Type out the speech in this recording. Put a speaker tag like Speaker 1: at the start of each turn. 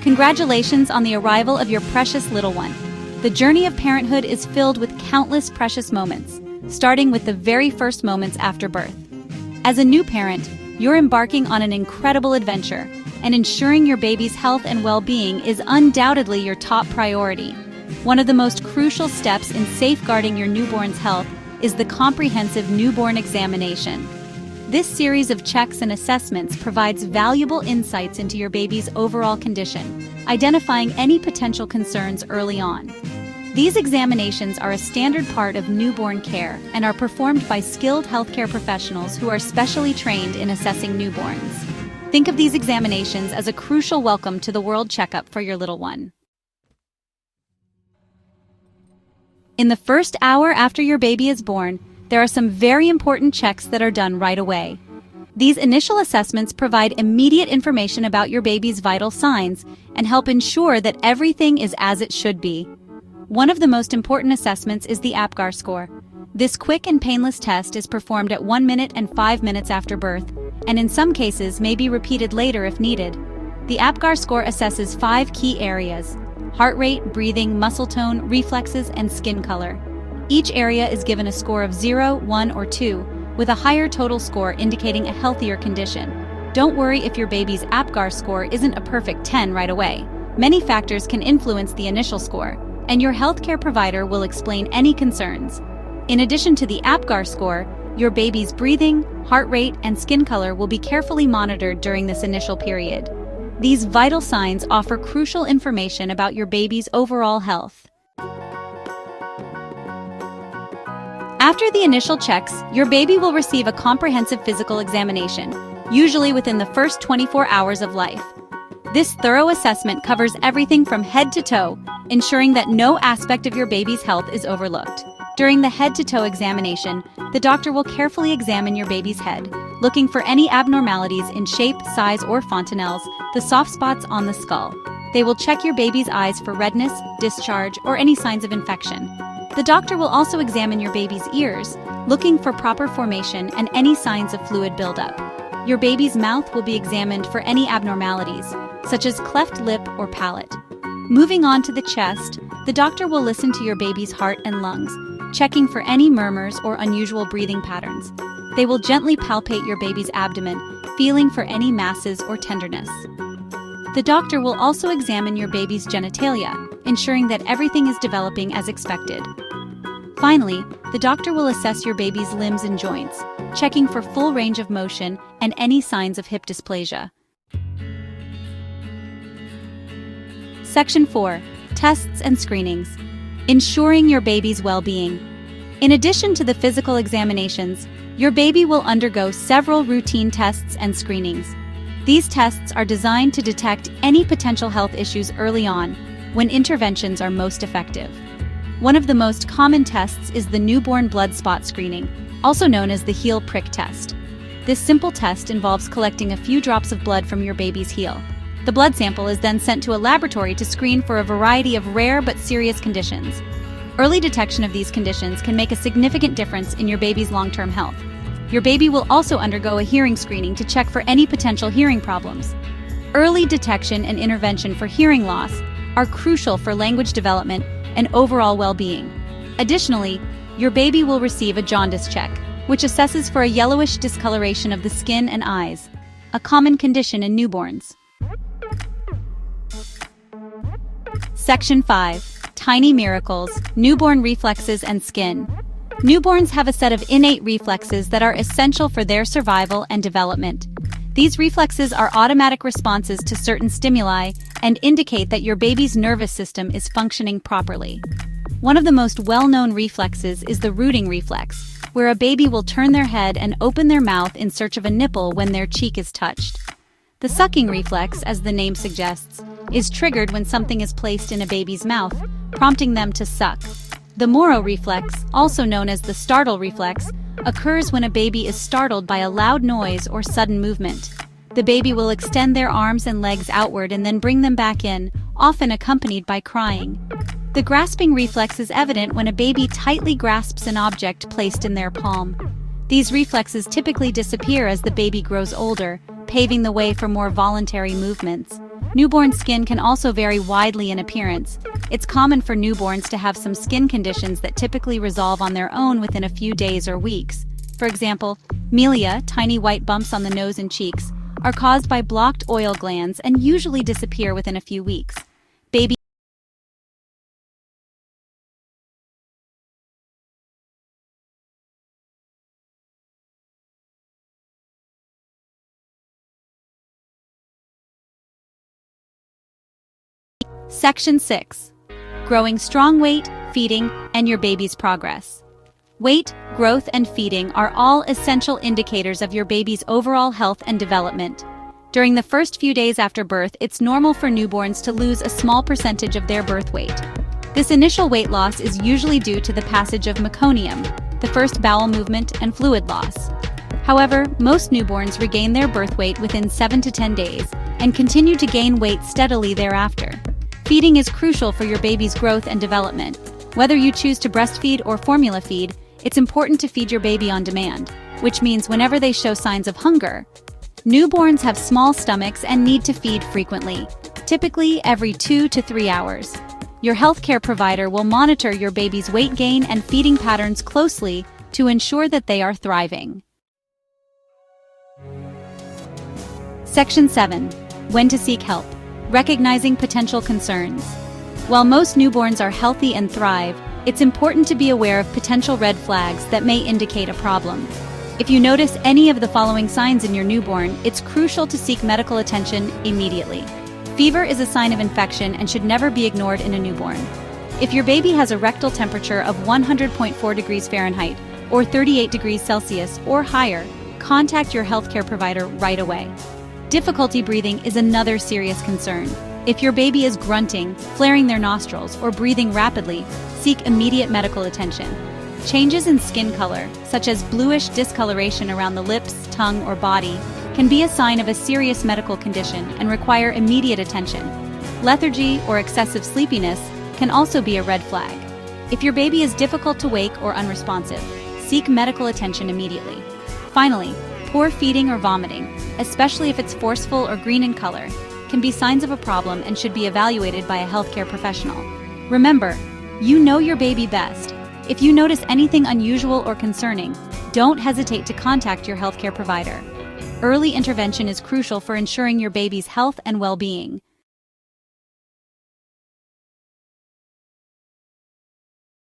Speaker 1: Congratulations on the arrival of your precious little one. The journey of parenthood is filled with countless precious moments, starting with the very first moments after birth. As a new parent, you're embarking on an incredible adventure, and ensuring your baby's health and well-being is undoubtedly your top priority. One of the most crucial steps in safeguarding your newborn's health is the comprehensive newborn examination. This series of checks and assessments provides valuable insights into your baby's overall condition, identifying any potential concerns early on. These examinations are a standard part of newborn care and are performed by skilled healthcare professionals who are specially trained in assessing newborns. Think of these examinations as a crucial welcome to the world checkup for your little one. In the first hour after your baby is born, there are some very important checks that are done right away. These initial assessments provide immediate information about your baby's vital signs and help ensure that everything is as it should be. One of the most important assessments is the APGAR score. This quick and painless test is performed at 1 minute and 5 minutes after birth, and in some cases may be repeated later if needed. The APGAR score assesses 5 key areas: heart rate, breathing, muscle tone, reflexes, and skin color. Each area is given a score of 0, 1, or 2, with a higher total score indicating a healthier condition. Don't worry if your baby's APGAR score isn't a perfect 10 right away. Many factors can influence the initial score, and your healthcare provider will explain any concerns. In addition to the APGAR score, your baby's breathing, heart rate, and skin color will be carefully monitored during this initial period. These vital signs offer crucial information about your baby's overall health. After the initial checks, your baby will receive a comprehensive physical examination, usually within the first 24 hours of life. This thorough assessment covers everything from head to toe, ensuring that no aspect of your baby's health is overlooked. During the head-to-toe examination, the doctor will carefully examine your baby's head, looking for any abnormalities in shape, size, or fontanelles, the soft spots on the skull. They will check your baby's eyes for redness, discharge, or any signs of infection. The doctor will also examine your baby's ears, looking for proper formation and any signs of fluid buildup. Your baby's mouth will be examined for any abnormalities, such as cleft lip or palate. Moving on to the chest, the doctor will listen to your baby's heart and lungs, checking for any murmurs or unusual breathing patterns. They will gently palpate your baby's abdomen, feeling for any masses or tenderness. The doctor will also examine your baby's genitalia, ensuring that everything is developing as expected. Finally, the doctor will assess your baby's limbs and joints, checking for full range of motion and any signs of hip dysplasia. Section 4. Tests and screenings. Ensuring your baby's well-being. In addition to the physical examinations, your baby will undergo several routine tests and screenings. These tests are designed to detect any potential health issues early on, when interventions are most effective. One of the most common tests is the newborn blood spot screening, also known as the heel prick test. This simple test involves collecting a few drops of blood from your baby's heel. The blood sample is then sent to a laboratory to screen for a variety of rare but serious conditions. Early detection of these conditions can make a significant difference in your baby's long-term health. Your baby will also undergo a hearing screening to check for any potential hearing problems. Early detection and intervention for hearing loss are crucial for language development and overall well-being. Additionally, your baby will receive a jaundice check, which assesses for a yellowish discoloration of the skin and eyes, a common condition in newborns. Section 5. Tiny miracles, newborn reflexes and skin. Newborns have a set of innate reflexes that are essential for their survival and development. These reflexes are automatic responses to certain stimuli and indicate that your baby's nervous system is functioning properly. One of the most well-known reflexes is the rooting reflex, where a baby will turn their head and open their mouth in search of a nipple when their cheek is touched. The sucking reflex, as the name suggests, is triggered when something is placed in a baby's mouth, prompting them to suck. The Moro reflex, also known as the startle reflex, occurs when a baby is startled by a loud noise or sudden movement. The baby will extend their arms and legs outward and then bring them back in, often accompanied by crying. The grasping reflex is evident when a baby tightly grasps an object placed in their palm. These reflexes typically disappear as the baby grows older, paving the way for more voluntary movements. Newborn skin can also vary widely in appearance. It's common for newborns to have some skin conditions that typically resolve on their own within a few days or weeks. For example, melia, tiny white bumps on the nose and cheeks, are caused by blocked oil glands and usually disappear within a few weeks. Baby Section 6. Growing strong weight, feeding, and your baby's progress. Weight, growth, and feeding are all essential indicators of your baby's overall health and development. During the first few days after birth, it's normal for newborns to lose a small percentage of their birth weight. This initial weight loss is usually due to the passage of meconium, the first bowel movement, and fluid loss. However, most newborns regain their birth weight within 7 to 10 days and continue to gain weight steadily thereafter. Feeding is crucial for your baby's growth and development. Whether you choose to breastfeed or formula feed, it's important to feed your baby on demand, which means whenever they show signs of hunger. Newborns have small stomachs and need to feed frequently, typically every 2 to 3 hours. Your healthcare provider will monitor your baby's weight gain and feeding patterns closely to ensure that they are thriving. Section 7. When to seek help. Recognizing potential concerns. While most newborns are healthy and thrive, it's important to be aware of potential red flags that may indicate a problem. If you notice any of the following signs in your newborn, it's crucial to seek medical attention immediately. Fever is a sign of infection and should never be ignored in a newborn. If your baby has a rectal temperature of 100.4 degrees Fahrenheit or 38 degrees Celsius or higher, contact your healthcare provider right away. Difficulty breathing is another serious concern. If your baby is grunting, flaring their nostrils, or breathing rapidly, seek immediate medical attention. Changes in skin color, such as bluish discoloration around the lips, tongue, or body, can be a sign of a serious medical condition and require immediate attention. Lethargy or excessive sleepiness can also be a red flag. If your baby is difficult to wake or unresponsive, seek medical attention immediately. Finally, poor feeding or vomiting, especially if it's forceful or green in color, can be signs of a problem and should be evaluated by a healthcare professional. Remember, you know your baby best. If you notice anything unusual or concerning, don't hesitate to contact your healthcare provider. Early intervention is crucial for ensuring your baby's health and well-being.